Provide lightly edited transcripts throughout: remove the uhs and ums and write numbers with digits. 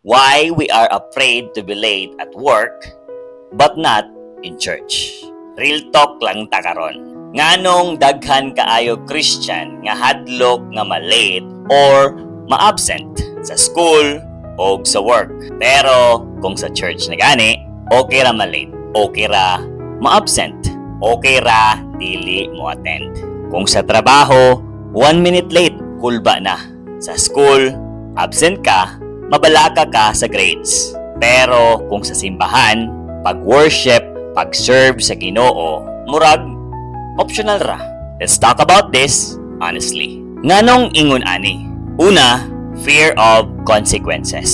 Why we are afraid to be late at work but not in church. Real talk lang ta karon. Nganong daghan kaayo Christian nga hadlok nga ma-late or ma-absent sa school o sa work. Pero kung sa church na gani, okay ra ma-late, okay ra ma-absent, okay ra dili mo attend. Kung sa trabaho, 1 minute late, kulba na. Sa school, absent ka, mabalaka ka sa grades. Pero kung sa simbahan, pag-worship, pag-serve sa Ginoo, murag, optional ra. Let's talk about this honestly. Nganong ingon ani? Una, fear of consequences.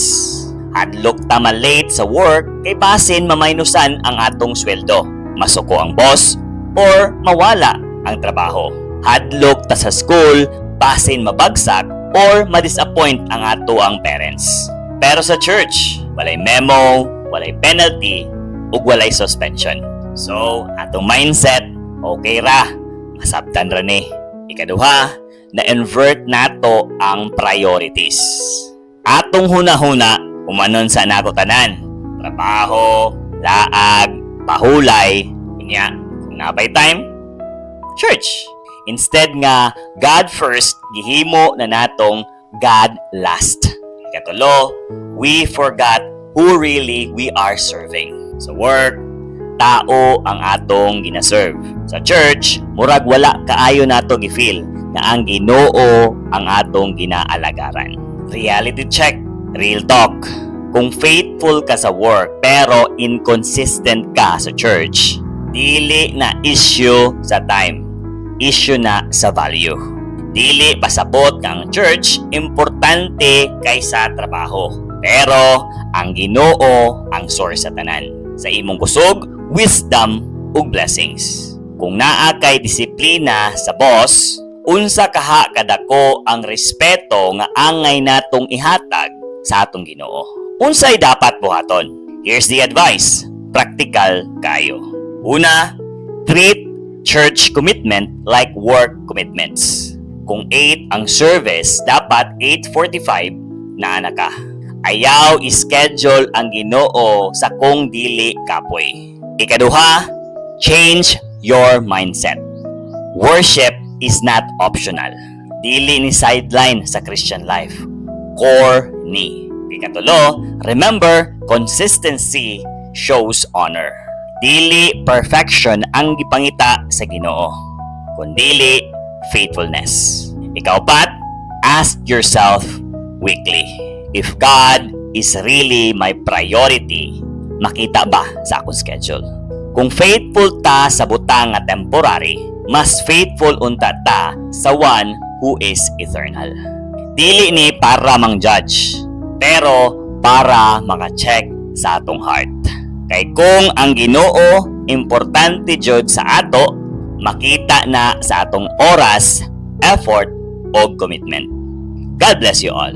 Hadlok ta ma-late sa work kay basin mamainusan ang atong sweldo, masuko ang boss, or mawala ang trabaho. Hadlok ta sa school, basin mabagsak or ma-disappoint ang ato ang parents. Pero sa church, walay memo, walay penalty, ug walay suspension. So, atong mindset, okay ra, masabtan ra ni. Ikaduha, na-invert nato ang priorities. Atong huna-huna, umanon sa nato tanan. Trabaho, laag, pahulay, kunya, kung napay time, church. Instead nga, God first, gihimo na natong God last. Ikatulo, we forgot who really we are serving. Sa work, tao ang atong ginaserve. Sa church, murag wala kaayo nato gifeel na ang Ginoo ang atong ginaalagaran. Reality check, real talk. Kung faithful ka sa work pero inconsistent ka sa church, dili na issue sa time. Issue na sa value. Dili pasabot ang church importante kaysa trabaho. Pero ang Ginoo ang source sa tanan. Sa imong kusog, wisdom ug blessings. Kung naa kay disiplina sa boss, unsa kaha kadako ang respeto nga angay natong ihatag sa atong Ginoo. Unsay dapat buhaton? Here's the advice. Practical kayo. Una, treat church commitment like work commitments. Kung 8 ang service, dapat 8:45 na ka. Ayaw ischedule ang Ginoo sa kung dili kapoy. Ikaduha, change your mindset. Worship is not optional. Dili ni sideline sa Christian life. Core ni. Ikatulo, remember, consistency shows honor. Dili perfection ang gipangita sa Ginoo, kundili faithfulness. Ikaapat, ask yourself weekly, if God is really my priority, makita ba sa akong schedule? Kung faithful ta sa butang nga temporary, mas faithful unta ta sa one who is eternal. Dili ni para mang-judge, pero para maka-check sa atong heart. Kay kung ang Ginoo importante jud sa ato, makita na sa atong oras, effort o commitment. God bless you all.